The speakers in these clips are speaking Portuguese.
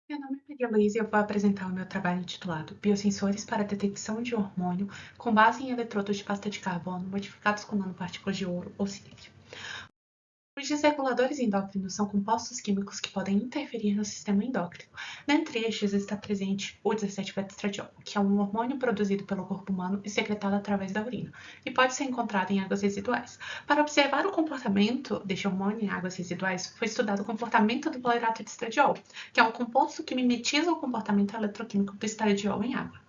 Meu nome é Maria Luísa e eu vou apresentar o meu trabalho intitulado Biosensores para a detecção de hormônio com base em eletrodos de pasta de carbono modificados com nanopartículas de ouro ou silício. Os desreguladores endócrinos são compostos químicos que podem interferir no sistema endócrino. Dentre estes está presente o 17-beta-estradiol, que é um hormônio produzido pelo corpo humano e secretado através da urina, e pode ser encontrado em águas residuais. Para observar o comportamento deste hormônio em águas residuais, foi estudado o comportamento do valerato de estradiol, que é um composto que mimetiza o comportamento eletroquímico do estradiol em água.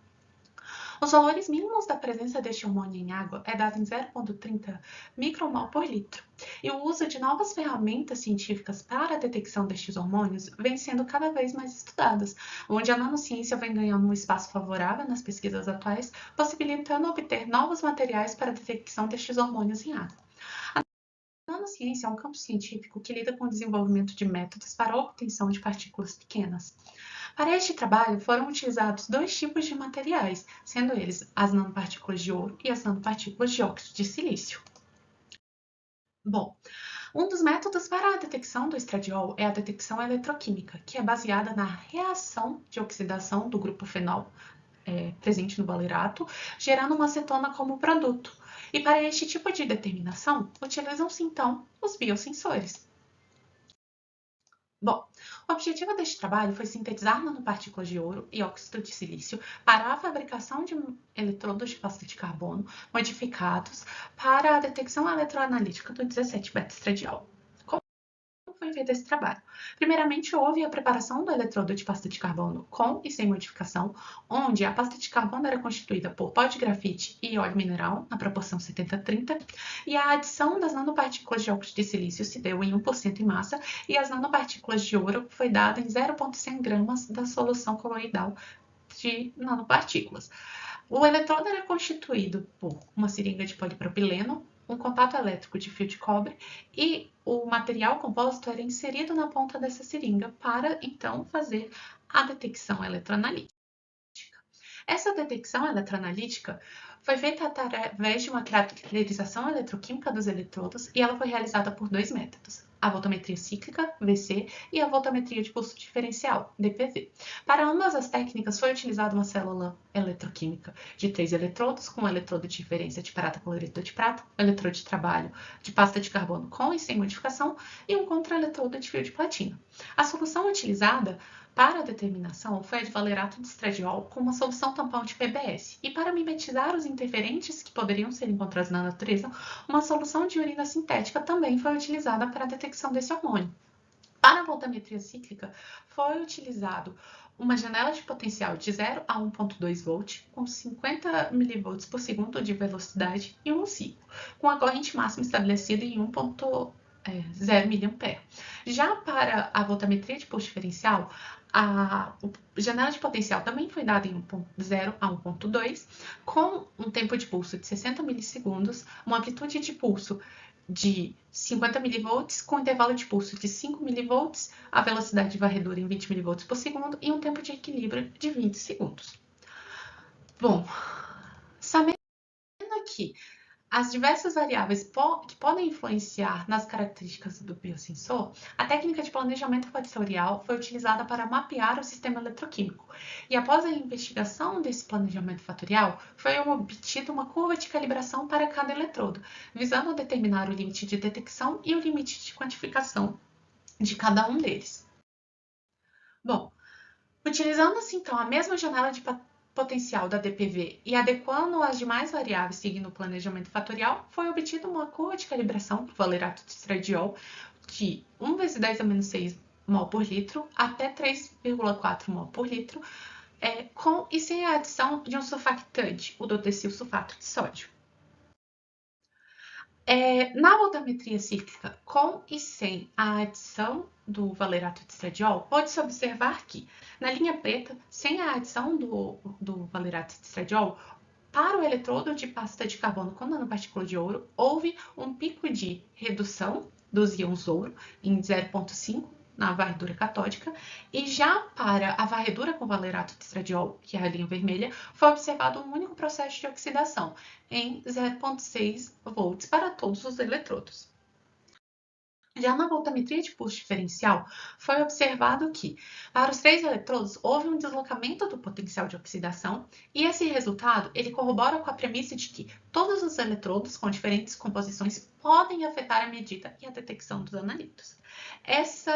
Os valores mínimos da presença deste hormônio em água é dado em 0,30 micromol por litro, e o uso de novas ferramentas científicas para a detecção destes hormônios vem sendo cada vez mais estudadas, onde a nanociência vem ganhando um espaço favorável nas pesquisas atuais, possibilitando obter novos materiais para a detecção destes hormônios em água. A nanociência é um campo científico que lida com o desenvolvimento de métodos para a obtenção de partículas pequenas. Para este trabalho, foram utilizados dois tipos de materiais, sendo eles as nanopartículas de ouro e as nanopartículas de óxido de silício. Bom, um dos métodos para a detecção do estradiol é a detecção eletroquímica, que é baseada na reação de oxidação do grupo fenol presente no valerato, gerando uma acetona como produto. E para este tipo de determinação, utilizam-se então os biosensores. Bom, o objetivo deste trabalho foi sintetizar nanopartículas de ouro e óxido de silício para a fabricação de eletrodos de pasta de carbono modificados para a detecção eletroanalítica do 17-beta-estradiol. Foi feito esse trabalho? Primeiramente, houve a preparação do eletrodo de pasta de carbono com e sem modificação, onde a pasta de carbono era constituída por pó de grafite e óleo mineral, na proporção 70-30, e a adição das nanopartículas de óxido de silício se deu em 1% em massa, e as nanopartículas de ouro foi dada em 0,100 gramas da solução coloidal de nanopartículas. O eletrodo era constituído por uma seringa de polipropileno, um contato elétrico de fio de cobre e o material compósito era inserido na ponta dessa seringa para então fazer a detecção eletroanalítica. Essa detecção eletroanalítica foi feita através de uma caracterização eletroquímica dos eletrodos e ela foi realizada por dois métodos: a voltametria cíclica, VC, e a voltametria de pulso diferencial, DPV. Para ambas as técnicas foi utilizada uma célula eletroquímica de 3 eletrodos, com um eletrodo de referência de prata cloreto de prata, um eletrodo de trabalho de pasta de carbono com e sem modificação e um contra-eletrodo de fio de platina. A solução utilizada para a determinação foi a de valerato de estradiol com uma solução tampão de PBS. E para mimetizar os interferentes que poderiam ser encontrados na natureza, uma solução de urina sintética também foi utilizada para a detecção desse hormônio. Para a voltametria cíclica, foi utilizado uma janela de potencial de 0 a 1,2 volt, com 50 mV por segundo de velocidade e um ciclo, com a corrente máxima estabelecida em 1,0 mA. Já para a voltametria de pulso diferencial, a janela de potencial também foi dada em 0 a 1,2, com um tempo de pulso de 60 milissegundos, uma amplitude de pulso de 50 mV, com intervalo de pulso de 5 mV, a velocidade de varredura em 20 mV por segundo e um tempo de equilíbrio de 20 segundos. Bom, sabendo aqui as diversas variáveis que podem influenciar nas características do biosensor, a técnica de planejamento fatorial foi utilizada para mapear o sistema eletroquímico. E após a investigação desse planejamento fatorial, foi obtida uma curva de calibração para cada eletrodo, visando determinar o limite de detecção e o limite de quantificação de cada um deles. Bom, utilizando-se então a mesma janela de potencial da DPV e adequando as demais variáveis seguindo o planejamento fatorial, foi obtida uma curva de calibração para o valerato de estradiol de 1 vezes 10 a menos 6 mol por litro até 3,4 mol por litro, com e sem a adição de um surfactante, o dodecil sulfato de sódio. Na voltametria cíclica, com e sem a adição do valerato de estradiol, pode-se observar que, na linha preta, sem a adição do valerato de estradiol, para o eletrodo de pasta de carbono com nanopartícula de ouro, houve um pico de redução dos íons ouro em 0,5 na varredura catódica, e já para a varredura com valerato de estradiol, que é a linha vermelha, foi observado um único processo de oxidação, em 0,6 volts para todos os eletrodos. Já na voltametria de pulso diferencial, foi observado que, para os 3 eletrodos, houve um deslocamento do potencial de oxidação, e esse resultado ele corrobora com a premissa de que todos os eletrodos com diferentes composições podem afetar a medida e a detecção dos analitos. Esse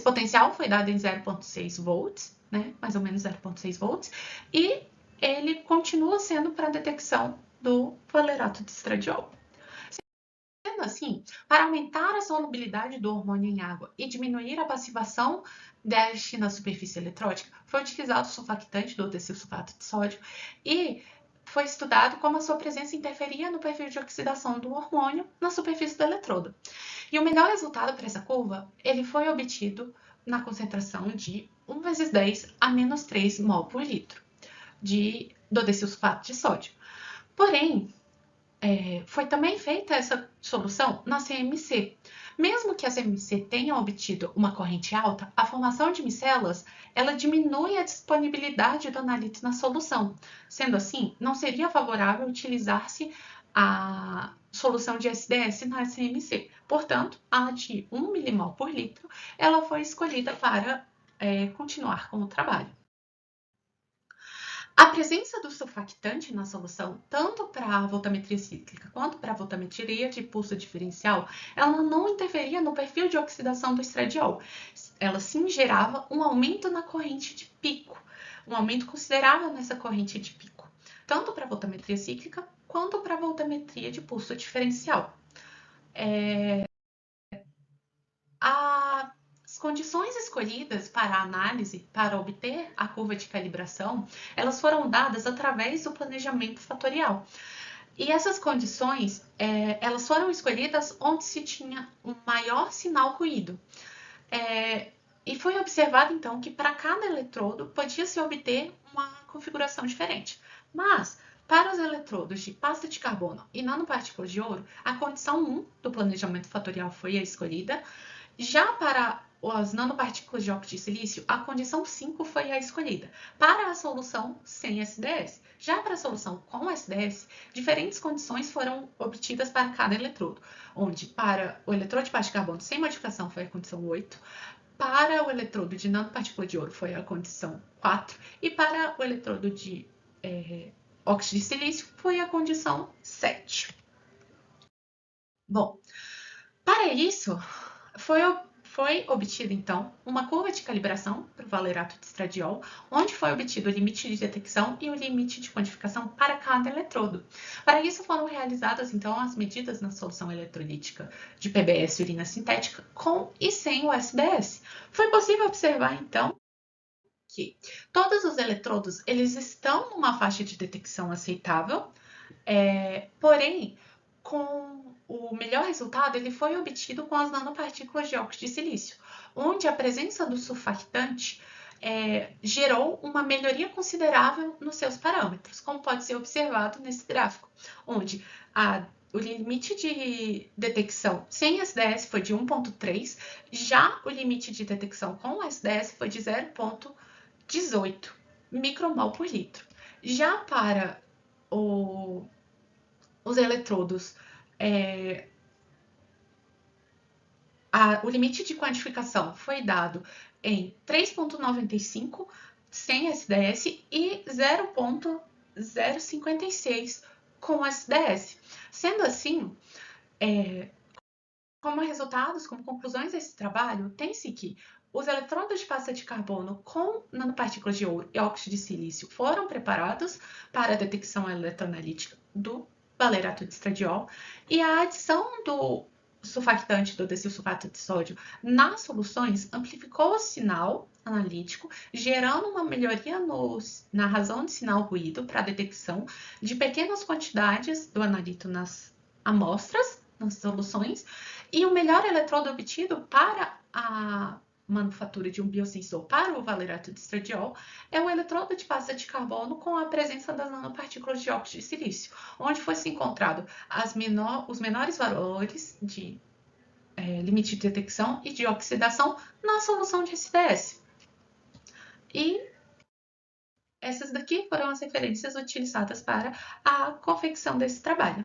potencial foi dado em 0,6 volts, né, mais ou menos 0,6 volts, e ele continua sendo para a detecção do valerato de estradiol. Sendo assim, para aumentar a solubilidade do hormônio em água e diminuir a passivação deste na superfície eletrótica, foi utilizado o surfactante do desilsulfato de sódio e foi estudado como a sua presença interferia no perfil de oxidação do hormônio na superfície do eletrodo. E o melhor resultado para essa curva, ele foi obtido na concentração de 1 vezes 10 a menos 3 mol por litro do desilsulfato de sódio. Porém, foi também feita essa solução na CMC. Mesmo que a CMC tenha obtido uma corrente alta, a formação de micelas ela diminui a disponibilidade do analito na solução. Sendo assim, não seria favorável utilizar-se a solução de SDS na CMC. Portanto, a de 1 milimol por litro ela foi escolhida para continuar com o trabalho. A presença do surfactante na solução, tanto para a voltametria cíclica quanto para a voltametria de pulso diferencial, ela não interferia no perfil de oxidação do estradiol. Ela sim gerava um aumento na corrente de pico, um aumento considerável nessa corrente de pico, tanto para a voltametria cíclica quanto para a voltametria de pulso diferencial. As condições escolhidas para a análise, para obter a curva de calibração, elas foram dadas através do planejamento fatorial. E essas condições, elas foram escolhidas onde se tinha um maior sinal ruído. E foi observado, então, que para cada eletrodo podia-se obter uma configuração diferente. Mas, para os eletrodos de pasta de carbono e nanopartículas de ouro, a condição 1 do planejamento fatorial foi a escolhida. Já para as nanopartículas de óxido de silício, a condição 5 foi a escolhida, para a solução sem SDS. Já para a solução com SDS, diferentes condições foram obtidas para cada eletrodo, onde para o eletrodo de pasta de carbono sem modificação foi a condição 8, para o eletrodo de nanopartícula de ouro foi a condição 4, e para o eletrodo de óxido de silício foi a condição 7. Bom, para isso, foi obtida, então, uma curva de calibração para o valerato de estradiol, onde foi obtido o limite de detecção e o limite de quantificação para cada eletrodo. Para isso, foram realizadas, então, as medidas na solução eletrolítica de PBS urina sintética com e sem o SDS. Foi possível observar, então, que todos os eletrodos eles estão numa faixa de detecção aceitável, porém, com o melhor resultado ele foi obtido com as nanopartículas de óxido de silício, onde a presença do surfactante gerou uma melhoria considerável nos seus parâmetros, como pode ser observado nesse gráfico, onde o limite de detecção sem SDS foi de 1,3, já o limite de detecção com SDS foi de 0,18 micromol por litro. Já para os eletrodos, o limite de quantificação foi dado em 3,95 sem SDS e 0,056 com SDS. Sendo assim, como resultados, como conclusões desse trabalho, tem-se que os eletrodos de pasta de carbono com nanopartículas de ouro e óxido de silício foram preparados para a detecção eletroanalítica do valerato de estradiol, e a adição do surfactante do desilsulfato de sódio nas soluções amplificou o sinal analítico, gerando uma melhoria na razão de sinal ruído para a detecção de pequenas quantidades do analito nas amostras, nas soluções, e o melhor eletrodo obtido para a manufatura de um biosensor para o valerato de estradiol é o eletrodo de pasta de carbono com a presença das nanopartículas de óxido de silício, onde foi-se encontrado os menores valores de limite de detecção e de oxidação na solução de SDS. E essas daqui foram as referências utilizadas para a confecção desse trabalho.